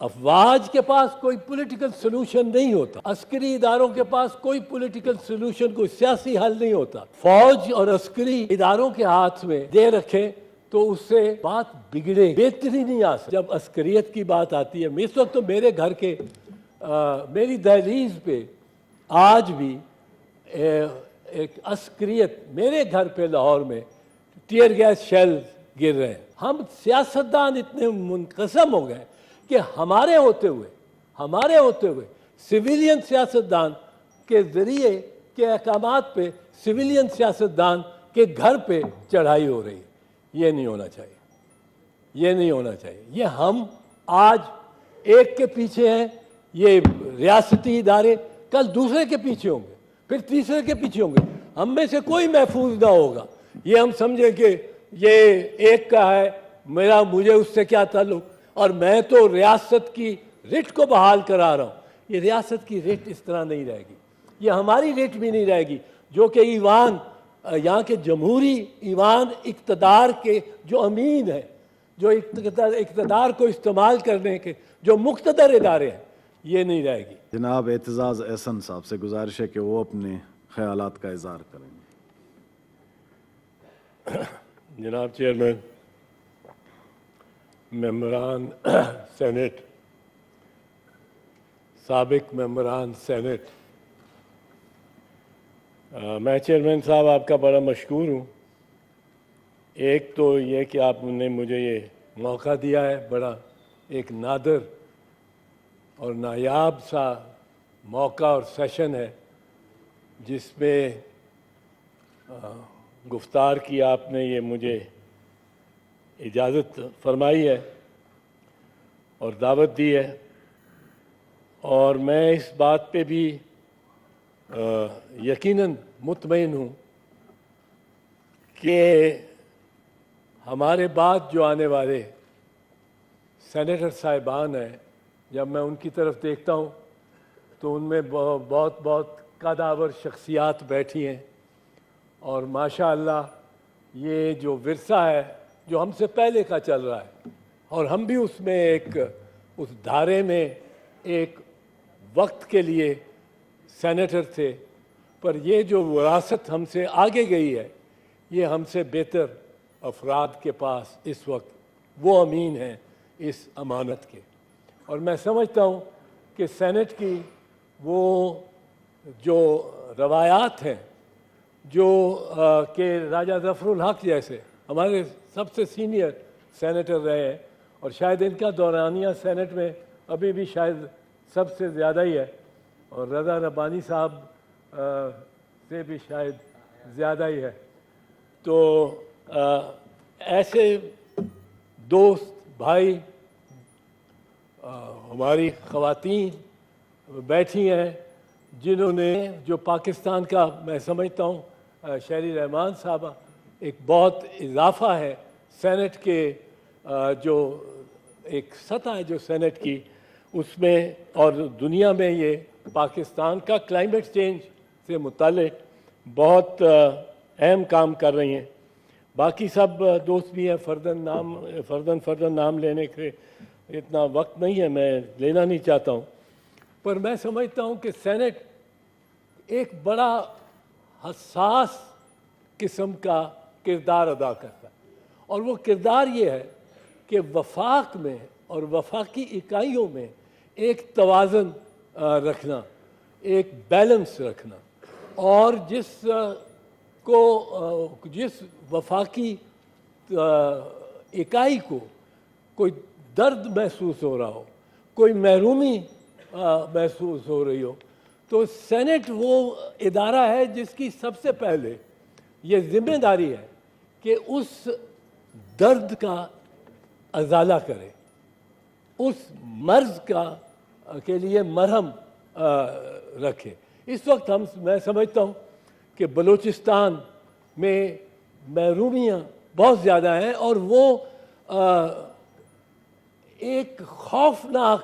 افواج کے پاس کوئی پولیٹیکل سلوشن نہیں ہوتا، عسکری اداروں کے پاس کوئی پولیٹیکل سلوشن، کوئی سیاسی حل نہیں ہوتا. فوج اور عسکری اداروں کے ہاتھ میں دے رکھیں تو اس سے بات بگڑے، بہتری نہیں آ سکتی. جب عسکریت کی بات آتی ہے، اس وقت تو میرے گھر کے میری دہلیز پہ آج بھی ایک عسکریت، میرے گھر پہ لاہور میں ٹیئر گیس شیل گر رہے ہیں. ہم سیاستدان اتنے منقسم ہو گئے کہ ہمارے ہوتے ہوئے سویلین سیاستدان کے ذریعے کے احکامات پہ سویلین سیاستدان کے گھر پہ چڑھائی ہو رہی ہے. یہ نہیں ہونا چاہیے، یہ نہیں ہونا چاہیے. یہ ہم آج ایک کے پیچھے ہیں، یہ ریاستی ادارے کل دوسرے کے پیچھے ہوں گے، پھر تیسرے کے پیچھے ہوں گے. ہم میں سے کوئی محفوظ نہ ہوگا. یہ ہم سمجھیں کہ یہ ایک کا ہے، مجھے اس سے کیا تعلق، اور میں تو ریاست کی رٹ کو بحال کرا رہا ہوں. یہ ریاست کی رٹ اس طرح نہیں رہے گی، یہ ہماری رٹ بھی نہیں رہے گی جو کہ ایوان، یہاں کے جمہوری ایوان اقتدار کے جو امین ہے، جو اقتدار کو استعمال کرنے کے جو مقتدر ادارے ہیں، یہ نہیں رہے گی. جناب اعتزاز احسن صاحب سے گزارش ہے کہ وہ اپنے خیالات کا اظہار کریں. جناب چیئرمین، ممبران سینٹ، سابق ممبران سینٹ، میں چیئرمین صاحب آپ کا بڑا مشکور ہوں. ایک تو یہ کہ آپ نے مجھے یہ موقع دیا ہے، بڑا ایک نادر اور نایاب سا موقع اور سیشن ہے جس میں گفتار کی آپ نے یہ مجھے اجازت فرمائی ہے اور دعوت دی ہے. اور میں اس بات پہ بھی یقیناً مطمئن ہوں کہ ہمارے بعد جو آنے والے سینیٹر صاحبان ہیں، جب میں ان کی طرف دیکھتا ہوں تو ان میں بہت قداور شخصیات بیٹھی ہیں. اور ماشاءاللہ یہ جو ورثہ ہے جو ہم سے پہلے کا چل رہا ہے، اور ہم بھی اس میں اس دھارے میں ایک وقت کے لیے سینیٹر تھے، پر یہ جو وراثت ہم سے آگے گئی ہے، یہ ہم سے بہتر افراد کے پاس اس وقت وہ امین ہیں اس امانت کے. اور میں سمجھتا ہوں کہ سینٹ کی وہ جو روایات ہیں، جو کہ راجہ ظفر الحق جیسے ہمارے سب سے سینئر سینیٹر رہے ہیں، اور شاید ان کا دورانیہ سینٹ میں ابھی بھی شاید سب سے زیادہ ہی ہے، اور رضا ربانی صاحب سے بھی شاید زیادہ ہی ہے. تو ایسے دوست بھائی، ہماری خواتین بیٹھی ہیں جنہوں نے جو پاکستان کا، میں سمجھتا ہوں شہری رحمان صاحبہ، ایک بہت اضافہ ہے سینٹ کے، جو ایک سطح ہے جو سینٹ کی اس میں، اور دنیا میں یہ پاکستان کا کلائمیٹ چینج سے متعلق بہت اہم کام کر رہی ہیں. باقی سب دوست بھی ہیں، فردن نام لینے کے اتنا وقت نہیں ہے، میں لینا نہیں چاہتا ہوں. پر میں سمجھتا ہوں کہ سینٹ ایک بڑا حساس قسم کا کردار ادا کرتا ہے، اور وہ کردار یہ ہے کہ وفاق میں اور وفاقی اکائیوں میں ایک توازن رکھنا، ایک بیلنس رکھنا، اور جس وفاقی اکائی کو کوئی درد محسوس ہو رہا ہو، کوئی محرومی محسوس ہو رہی ہو، تو سینٹ وہ ادارہ ہے جس کی سب سے پہلے یہ ذمہ داری ہے کہ اس درد کا ازالہ کرے، اس مرض کے لیے مرہم رکھے. اس وقت میں سمجھتا ہوں کہ بلوچستان میں محرومیاں بہت زیادہ ہیں، اور وہ ایک خوفناک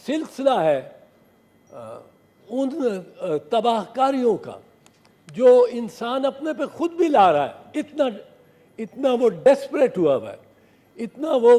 سلسلہ ہے ان تباہ کاریوں کا جو انسان اپنے پہ خود بھی لا رہا ہے. اتنا وہ ڈیسپریٹ ہوا ہوا ہے، اتنا وہ